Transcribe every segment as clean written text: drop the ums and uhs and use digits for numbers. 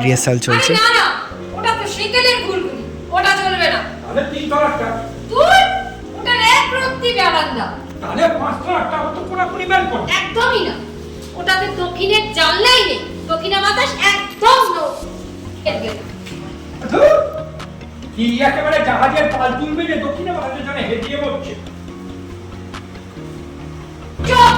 Rehearsal চলছে। না না, ওটা তো সাইকেলের গুলগুলি, ওটা চলবে না। তাহলে 3 তলাটা, তুই ওটা এক রত্তি বারান্দা, তাহলে 5 তলাটা তো পুরোপুরি বের কর। একদমই না। ওটাতে দক্ষিণের জানলাই নেই, দক্ষিণা বাতাস একদম খেলবে না। ধুর, কি একেবারে জাহাজের পাল তুলবে যে দক্ষিণে বাতাসের জন্য হেঁটিয়ে মরছে। চুপ!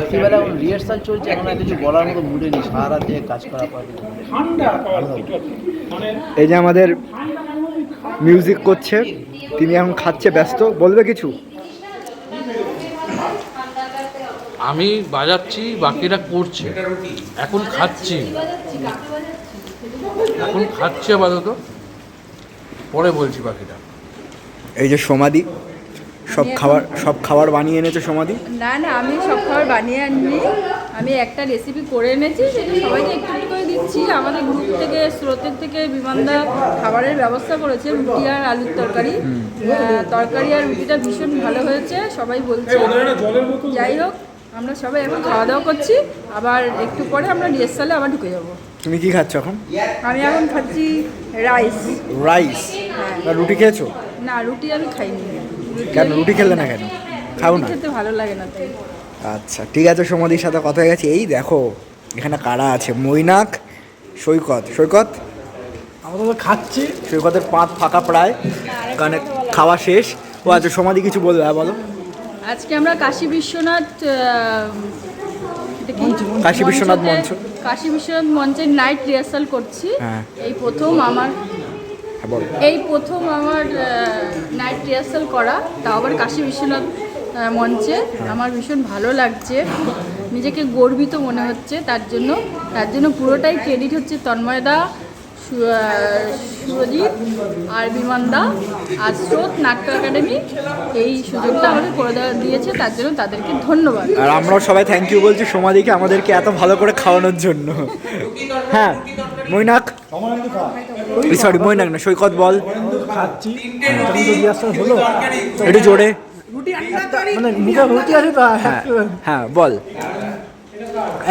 রাত্রিবেলা রিহার্সাল চলছে, এখন আর কিছু বলার মতো মুডে নেই, সারা রাত থেকে কাজ করার পর। ঠান্ডা মানে এই যে আমাদের মিউজিক করছে, তিনি এখন খাচ্ছে, ব্যস্ত। বলবে কিছু? আমি বাজাচ্ছি, বাকিরা করছে, এখন খাচ্ছি আপাতত, পরে বলছি বাকিটা। এই যে সমাধি, সব খাবার বানিয়ে এনেছে সমাধি। না না, আমি সব খাবার বানিয়ে আনিনি, আমি একটা রেসিপি করে এনেছি, সেটা সবাইকে একটু একটু করে দিচ্ছি। আমাদের গ্রুপ থেকে, স্রোতের থেকে বিমানদা খাবারের ব্যবস্থা করেছে, রুটি আর আলুর তরকারি। তরকারি আর রুটিটা ভীষণ ভালো হয়েছে, সবাই বলছে। যাই হোক, আমরা সবাই এখন খাওয়া দাওয়া করছি, আবার একটু পরে আমরা রিহার্সালে আবার ঢুকে যাব। তুমি কি খাচ্ছ এখন? আমি এখন খাচ্ছি রাইস। রাইস? রুটি খেয়েছো? না, রুটি আমি খাইনি। কেন রুটি খেলে না কেন? খাও না? খেতে ভালো লাগে না তাই। আচ্ছা ঠিক আছে, সমাধির সাথে কথা হয়ে গেছে। এই দেখো এখানে কারা আছে, মৈনাক, সৈকত। আমরা তো খাচ্ছি, সৈকতের পাত ফাঁকা প্রায়, কারণ খাওয়া শেষ। ও আচ্ছা, সমাধি কিছু বলবে? বলো। আজকে আমরা কাশী বিশ্বনাথ মঞ্চের নাইট রিহার্সাল করছি। হ্যাঁ। এই প্রথম আমার নাইট রিহার্সাল করা, তাও আবার কাশী বিশ্বনাথ মঞ্চে। আমার ভীষণ ভালো লাগছে, নিজেকে গর্বিত মনে হচ্ছে। তার জন্য পুরোটাই ক্রেডিট হচ্ছে তন্ময়দা, সুরজিৎ আর বিমানদা আর স্রোত নাট্য একাডেমি। এই সুযোগটা আমাদের করে দিয়েছে, তার জন্য তাদেরকে ধন্যবাদ। আর আমরাও সবাই থ্যাংক ইউ বলছি সমাধিকে আমাদেরকে এত ভালো করে খাওয়ানোর জন্য। হ্যাঁ মৈনাক, মৈনাক না, সৈকত বল। খাচ্ছি, রিহার্সাল হলো একটু জোরে, মানে মুখে রুটি আছে তো। হ্যাঁ বল।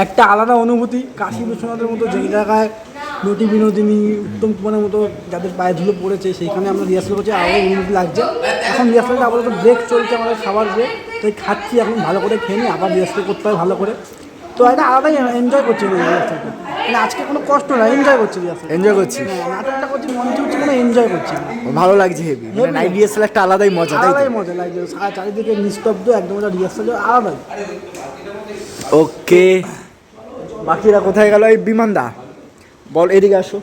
একটা আলাদা অনুভূতি, কাশী বিশ্বনাথের মতো যেই জায়গায় নটি বিনোদিনী, উত্তম কুমারের মতো যাদের পায়ে ধুলো পড়েছে, সেইখানে আমরা রিহার্সাল করছি, আরও অনুভূতি লাগছে। এখন রিহার্সালটা আপাতত ব্রেক চলছে, আমাদের খাবার ব্রেক, তাই খাচ্ছি এখন, ভালো করে খেয়ে নিই, আবার রিহার্সাল করতে হবে ভালো করে। তো একটা আলাদাই এনজয় করছি রিহার্সালটা, মানে আজকে কোনো কষ্ট না, এনজয় করছি রিহার্সাল। এনজয় করছি? নাটকটা করছি, মঞ্চে হচ্ছে, কোনো এনজয় করছি। ভালো লাগছে হেভি, নাইট রিহার্সাল একটা আলাদাই মজা, আলাদাই মজা লাগছে। চারিদিকে নিস্তব্ধ একদম, একটা রিহার্সাল আলাদাই। ওকে, বাকিরা কোথায় গেল? এই বিমানদা বল, এদিকে আসো।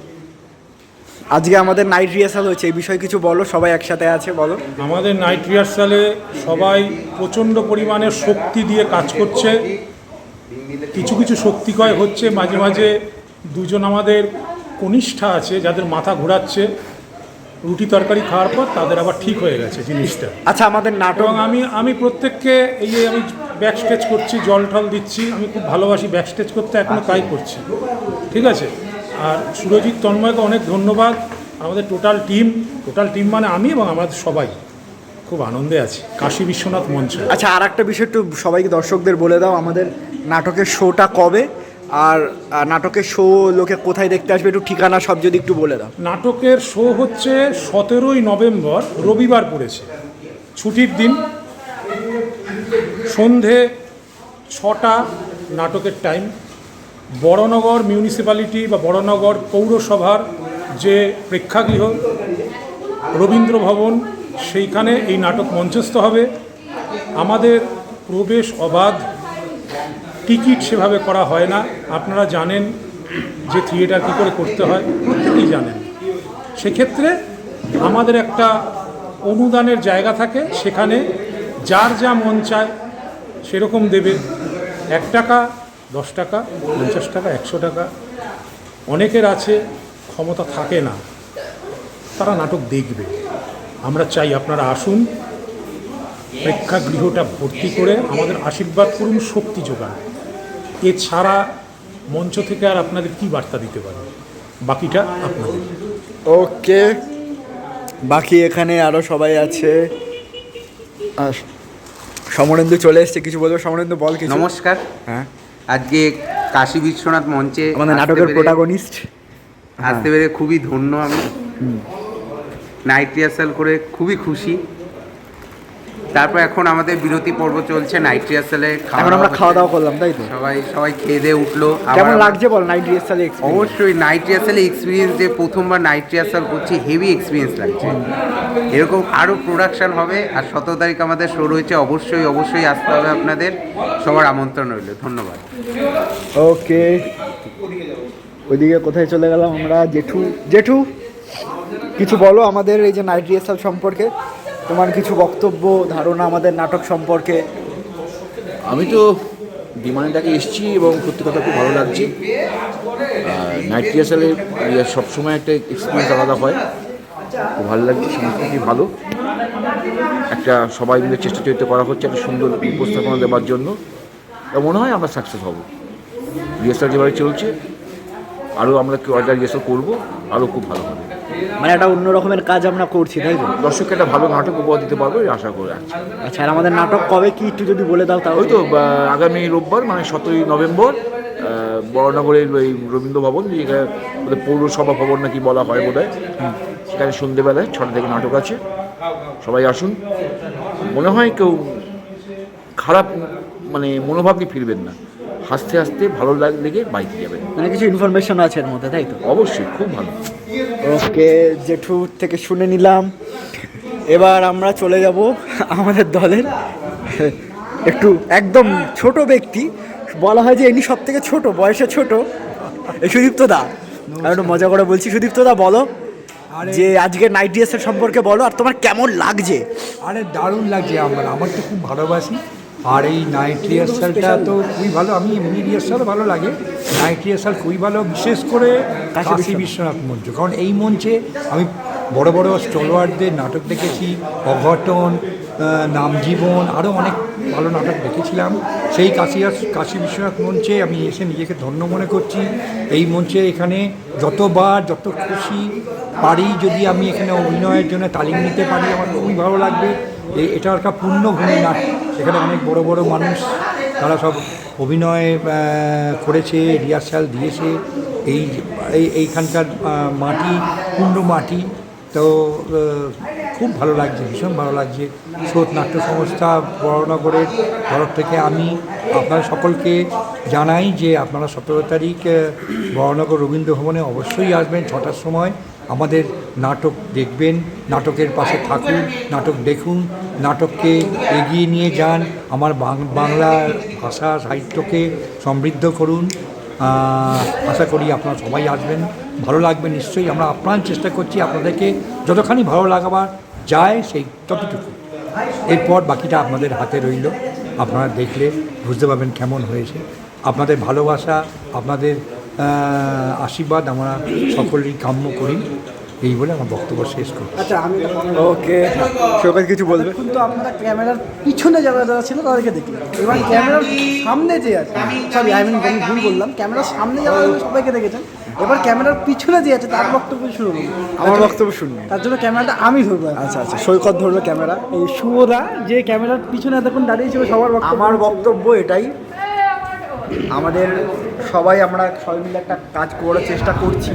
আজকে আমাদের নাইট রিহার্সাল হয়েছে, এই বিষয়ে কিছু বলো, সবাই একসাথে আছে, বলো। আমাদের নাইট রিহার্সালে সবাই প্রচণ্ড পরিমাণে শক্তি দিয়ে কাজ করছে, কিছু শক্তিক্ষয় হচ্ছে, মাঝে মাঝে দুজন আমাদের কনিষ্ঠা আছে যাদের মাথা ঘোরাচ্ছে, রুটি তরকারি খাওয়ার পর তাদের আবার ঠিক হয়ে গেছে জিনিসটা। আচ্ছা, আমাদের নাটক, এবং আমি প্রত্যেককে এই যে আমি ব্যাক স্টেজ করছি, জল টল দিচ্ছি, আমি খুব ভালোবাসি ব্যাক স্টেজ করতে, এখনও তাই করছি, ঠিক আছে। আর সুরজিৎ তন্ময়কে অনেক ধন্যবাদ, আমাদের টোটাল টিম মানে আমি এবং আমাদের সবাই খুব আনন্দে আছি কাশী বিশ্বনাথ মঞ্চে। আচ্ছা, আর একটা বিষয় একটু সবাইকে দর্শকদের বলে দাও, আমাদের নাটকের শোটা কবে, আর নাটকের শো লোকে কোথায় দেখতে আসবে, একটু ঠিকানা সব যদি একটু বলে দাও। নাটকের শো হচ্ছে 17ই নভেম্বর, রবিবার পড়েছে, ছুটির দিন, সন্ধে 6টা নাটকের টাইম। বড়নগর মিউনিসিপ্যালিটি বা বড়নগর পৌরসভার যে প্রেক্ষাগৃহ রবীন্দ্র ভবন, সেইখানে এই নাটক মঞ্চস্থ হবে। আমাদের প্রবেশ অবাধ, টিকিট সেভাবে করা হয় না, আপনারা জানেন যে থিয়েটার কী করে করতে হয়, প্রত্যেকেই জানেন। সেক্ষেত্রে আমাদের একটা অনুদানের জায়গা থাকে, সেখানে যার যা মন চায় সেরকম দেবে। 1 টাকা, 10 টাকা, 50 টাকা, 100 টাকা। অনেকের আছে ক্ষমতা থাকে না, তারা নাটক দেখবে। আমরা চাই আপনারা আসুন, প্রেক্ষাগৃহটা ভর্তি করে আমাদের আশীর্বাদ করুন, শক্তি যোগান। এছাড়া মঞ্চ থেকে আর আপনাদের কি বার্তা দিতে পারে, বাকিটা আপনাদের। ওকে, বাকি এখানে আরও সবাই আছে। সমরেন্দু চলে এসছে, কিছু বলবো? সমরেন্দু বল কিছু। নমস্কার। হ্যাঁ, আজকে কাশী বিশ্বনাথ মঞ্চে আমাদের নাটকের প্রোটাগনিস্ট আসতে পেরে খুবই ধন্য আমি। নাইট রিহার্সাল করে খুবই খুশি। তারপর এখন আমাদের বিরতি পর্ব চলছে নাইট রিহার্সালে। এখন আমরা খাওয়া দাওয়া করলাম, তাই তো? সবাই খেয়ে দিয়ে উঠলো। কেমন লাগছে বল নাইট রিহার্সালে? অবশ্যই নাইট রিহার্সালে এক্সপিরিয়েন্স, যে প্রথমবার নাইট রিহার্সাল করছি, হেভি এক্সপিরিয়েন্স লাগছে। এরকম আরও প্রোডাকশান হবে। আর 17 তারিখ আমাদের শো রয়েছে, অবশ্যই আসতে হবে আপনাদের। সবার আমন্ত্রণ রইল। ধন্যবাদ। ওকে, ওইদিকে কোথায় চলে গেলাম আমরা? জেঠু কিছু বলো আমাদের এই যে নাইট রিহার্সাল সম্পর্কে, তোমার কিছু বক্তব্য, ধারণা আমাদের নাটক সম্পর্কে। আমি তো বিমানেটাকে এসেছি এবং সত্যি কথা খুব ভালো লাগছে। নাইট রিহার্সালে সবসময় একটা এক্সপিরিয়েন্স আলাদা হয়, খুব ভালো লাগছে। সংস্কৃতি ভালো, একটা সবাই মিলে চেষ্টা চরিত্র করা হচ্ছে একটা সুন্দর উপস্থাপনা দেওয়ার জন্য। মনে হয় আমরা সাকসেস হব। রিহার্সাল যেভাবে চলছে, আরও আমরা রিহার্সাল করবো, আরও খুব ভালো হবে। মানে একটা অন্য রকমের কাজ আমরা করছি, তাই তো? দর্শককে একটা ভালো নাটক উপহার দিতে পারবো এই আশা করে আছি। আচ্ছা, আর আমাদের নাটক কবে কি একটু যদি বলে দাও তাহলে। ওই তো আগামী রোববার, মানে 17ই নভেম্বর, বড়নগরের ওই রবীন্দ্র ভবন, যেখানে ওদের পৌরসভা ভবন নাকি বলা হয় বোধহয়, সেখানে সন্ধ্যেবেলায় 6টা থেকে নাটক আছে। সবাই আসুন। মনে হয় কেউ খারাপ মানে মনোভাব নিয়ে ফিরবেন না, হাসতে হাসতে ভালো লেগে বাইকে যাবেন। মানে কিছু ইনফরমেশন আছে এর মধ্যে, তাই তো? অবশ্যই, খুব ভালো। ওকে, জেঠু থেকে শুনে নিলাম। এবার আমরা চলে যাব আমাদের দলের একটু একদম ছোট ব্যক্তি, বলা হয় যে ইনি সব থেকে ছোট, বয়সে ছোট, সুদীপ্ত দা। আমি একটু মজা করে বলছি। সুদীপ্ত দা বলো যে আজকে নাইট রিহার্সাল সম্পর্কে বলো, আর তোমার কেমন লাগছে? আরে দারুণ লাগছে। আমার তো খুব ভালোবাসি। আর এই নাইট রিহার্সালটা তো খুবই ভালো। আমি এমনি রিহার্সালও ভালো লাগে, নাইট রিহার্সাল খুবই ভালো, বিশেষ করে কাশী বিশ্বনাথ মঞ্চ। কারণ এই মঞ্চে আমি বড় বড় স্টলওয়ার্ডদের নাটক দেখেছি, অঘটন, নামজীবন, আরও অনেক ভালো নাটক দেখেছিলাম। সেই কাশী বিশ্বনাথ মঞ্চে আমি এসে নিজেকে ধন্য মনে করছি। এই মঞ্চে এখানে যত খুশি পারি, যদি আমি এখানে অভিনয়ের জন্য তালিম নিতে পারি, আমার খুবই ভালো লাগবে। এটা একটা পূর্ণভূমি নাটক। এখানে অনেক বড় বড় মানুষ, তারা সব অভিনয় করেছে, রিহার্সাল দিয়েছে। এইখানকার মাটি পূর্ণ মাটি, তো খুব ভালো লাগছে, ভীষণ ভালো লাগছে। স্রোত নাট্য সংস্থা বড়নগরের তরফ থেকে আমি আপনারা সকলকে জানাই যে আপনারা 17 তারিখ বড়নগর রবীন্দ্র ভবনে অবশ্যই আসবেন 6টার সময়। আমাদের নাটক দেখবেন, নাটকের পাশে থাকুন, নাটক দেখুন, নাটককে এগিয়ে নিয়ে যান, আমার বাংলা ভাষা সাহিত্যকে সমৃদ্ধ করুন। আশা করি আপনারা সবাই আসবেন, ভালো লাগবে নিশ্চয়ই। আমরা আপ্রাণ চেষ্টা করছি আপনাদেরকে যতখানি ভালো লাগাবার যায় সেই ততটুকু। এরপর বাকিটা আপনাদের হাতে রইল, আপনারা দেখলে বুঝতে পারবেন কেমন হয়েছে। আপনাদের ভালোবাসা, আপনাদের আশীর্বাদ আমরা সকলেই কাম্য করি। এই বলে আমার বক্তব্য শেষ করি। আচ্ছা আমি ওকে, সবাই কিছু বলবে? কিন্তু আপনারা ক্যামেরার পিছনে যারা যারা ছিল তাদেরকে দেখলাম, এবার ক্যামেরার সামনে যে আছে, সরি আমি ভুল বললাম, ক্যামেরার সামনে যারা আছে সবাইকে দেখেছেন, এবার ক্যামেরার পিছনে যে আছে তার বক্তব্য শুরু করুন। আমার বক্তব্য শুনবে? তার জন্য ক্যামেরাটা আমি ধরবো। আচ্ছা আচ্ছা, সৈকত ধরবে ক্যামেরা। এই শুভদা যে ক্যামেরার পিছনে এতক্ষণ দাঁড়িয়েছিল সবার বক্তব্য। আমার বক্তব্য এটাই, আমাদের আমরা সবাই মিলে একটা কাজ করার চেষ্টা করছি।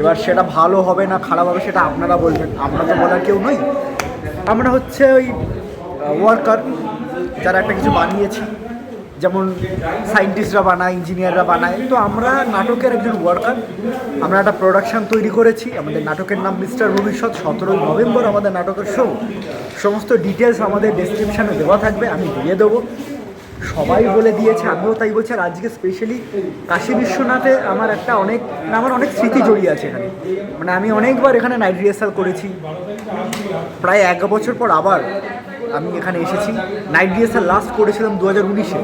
এবার সেটা ভালো হবে না খারাপ হবে সেটা আপনারা বলবেন, আমরা তো বলার কেউ নই। আমরা হচ্ছে ওই ওয়ার্কার, যারা একটা কিছু বানিয়েছি, যেমন সায়েন্টিস্টরা বানায়, ইঞ্জিনিয়াররা বানায়, তো আমরা নাটকের একজন ওয়ার্কার। আমরা একটা প্রোডাকশান তৈরি করেছি, আমাদের নাটকের নাম মিস্টার ভবিষ্যৎ। 17 নভেম্বর আমাদের নাটকের শো। সমস্ত ডিটেলস আমাদের ডেসক্রিপশানে দেওয়া থাকবে, আমি দিয়ে দেবো। সবাই বলে দিয়েছে, আমিও তাই বলছি। আর আজকে স্পেশালি কাশী বিশ্বনাথে আমার অনেক স্মৃতি জড়িয়ে আছে এখানে। মানে আমি অনেকবার এখানে নাইট রিহার্সাল করেছি, প্রায় 1 বছর পর আবার আমি এখানে এসেছি। নাইট রিহার্সাল লাস্ট করেছিলাম 2019-এ।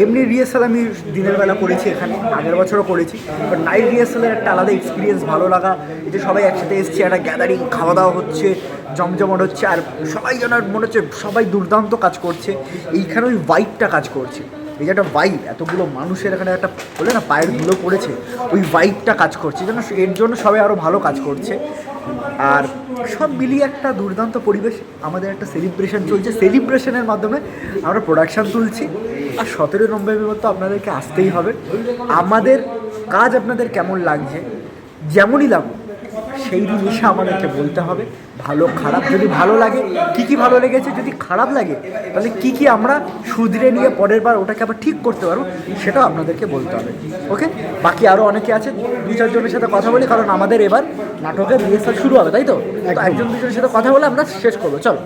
এমনি রিহার্সাল আমি দিনের বেলা করেছি এখানে, আগের বছরও করেছি। বাট নাইট রিহার্সালের একটা আলাদা এক্সপিরিয়েন্স, ভালো লাগা, এই যে সবাই একসাথে এসছে, একটা গ্যাদারিং, খাওয়া দাওয়া হচ্ছে, জমজমাট হচ্ছে, আর সবাই যেন মনে হচ্ছে সবাই দুর্দান্ত কাজ করছে। এইখানে ওই ভাইবটা কাজ করছে, এই যে একটা ভাইব, এতগুলো মানুষের এখানে একটা বলে না পায়ের ধুলো পড়েছে, ওই ভাইবটা কাজ করছে, যেন এর জন্য সবাই আরও ভালো কাজ করছে। আর সব মিলিয়ে একটা দুর্দান্ত পরিবেশ। আমাদের একটা সেলিব্রেশন চলছে, সেলিব্রেশনের মাধ্যমে আমরা প্রোডাকশান তুলছি। আর 17 নভেম্বর তো আপনাদেরকে আসতেই হবে। আমাদের কাজ আপনাদের কেমন লাগছে, যেমনই লাগুক সেই দিন এসে আমাদেরকে বলতে হবে, ভালো খারাপ। যদি ভালো লাগে কী ভালো লেগেছে, যদি খারাপ লাগে তাহলে কী আমরা শুধরে নিয়ে পরের বার ওটাকে আবার ঠিক করতে পারবো, সেটাও আপনাদেরকে বলতে হবে। ওকে, বাকি আরও অনেকে আছে, 2-4 জনের সাথে কথা বলি, কারণ আমাদের এবার নাটকের রিহার্সাল শুরু হবে, তাই তো? 1-2 জনের সাথে কথা বলে আমরা শেষ করবো। চলো।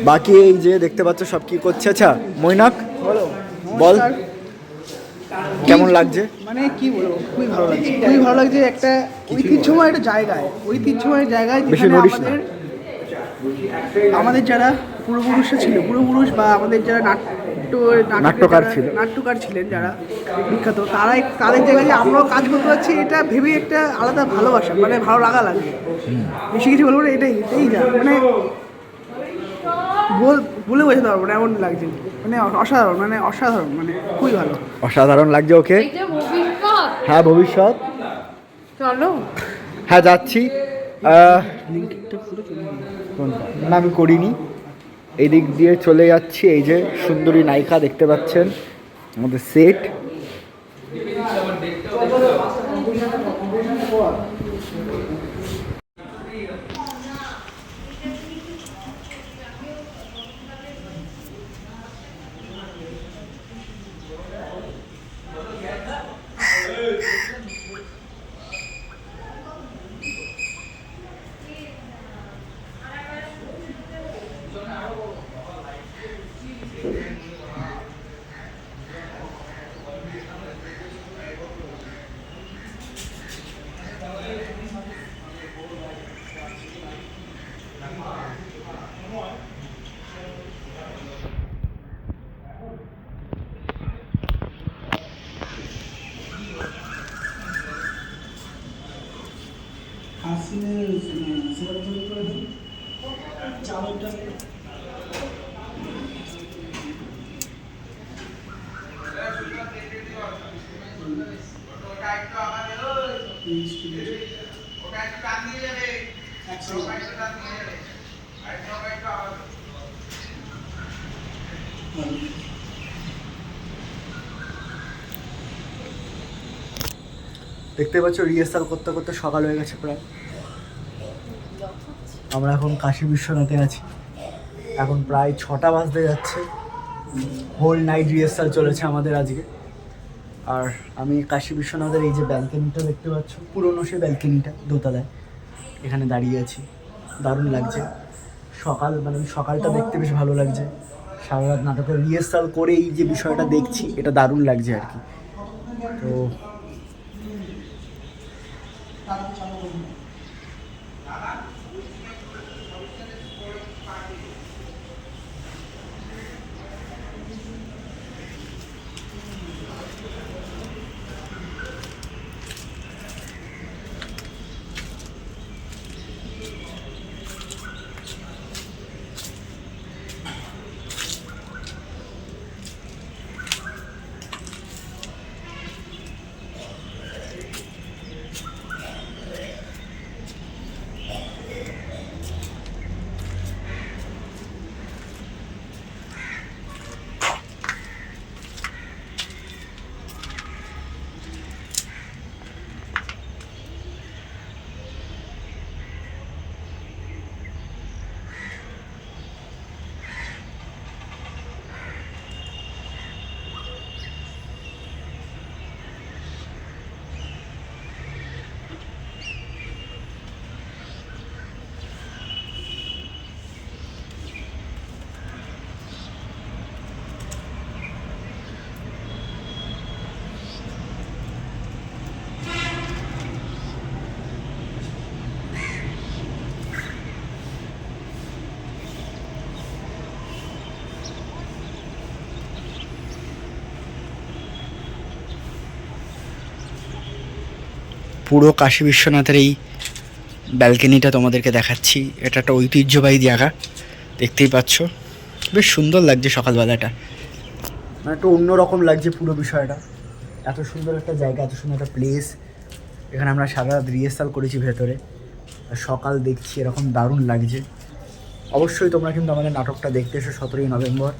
বাকি এই যে দেখতে পাচ্ছ সব কি করছে। আচ্ছা মৈনাক বল, কেমন লাগছে? মানে কি বলবো, খুবই ভালো লাগছে, খুবই ভালো লাগছে। একটা ঐতিহ্যময় একটা জায়গায়, যেখানে আমাদের যারা পূর্বপুরুষরা ছিল, পূর্বপুরুষ বা আমাদের যারা নাট্যকার ছিলেন, যারা বিখ্যাত, তাদের জায়গায় যে আমরাও কাজ করতে পারছি, এটা ভেবে একটা আলাদা ভালোবাসা, মানে ভালো লাগে। বেশি কিছু বলবো না, এটাই যা, মানে বলে বোঝাতে পারবো না, এমন লাগছে। মানে অসাধারণ, মানে খুবই ভালো, অসাধারণ লাগছে। ওকে, হ্যাঁ ভবিষ্যৎ, চলো। হ্যাঁ যাচ্ছি। না আমি করিনি, এই দিক দিয়ে চলে যাচ্ছি। এই যে সুন্দরী নায়িকা দেখতে পাচ্ছেন, আমাদের সেট। দেখতে পাচ্ছ রিহার্সাল করতে করতে সকাল হয়ে গেছে প্রায়। আমরা এখন কাশী বিশ্বনাথে আছি, এখন প্রায় 6টা বাজতে যাচ্ছে। হোল নাইট রিহার্সাল চলেছে আমাদের আজকে। আর আমি কাশী বিশ্বনাথের এই যে ব্যালকনিটা দেখতে পাচ্ছ, পুরনো সে ব্যালকনিটা, দোতলায়, এখানে দাঁড়িয়ে আছি। দারুণ লাগছে। সকালটা দেখতে বেশ ভালো লাগছে। সারা রাত নাটকের রিহার্সাল করে এই যে বিষয়টা দেখছি, এটা দারুণ লাগছে আর কি। তো পুরো কাশী বিশ্বনাথের এই ব্যালকনিটা তোমাদেরকে দেখাচ্ছি। এটা একটা ঐতিহ্যবাহী জায়গা, দেখতেই পাচ্ছ। বেশ সুন্দর লাগছে সকালবেলাটা, মানে একটু অন্যরকম লাগছে পুরো বিষয়টা। এত সুন্দর একটা জায়গা, এত সুন্দর একটা প্লেস। এখানে আমরা সারা রাত রিহার্সাল করেছি ভেতরে, আর সকাল দেখছি, এরকম দারুণ লাগছে। অবশ্যই তোমরা কিন্তু আমাদের নাটকটা দেখতে এসো 17ই নভেম্বর।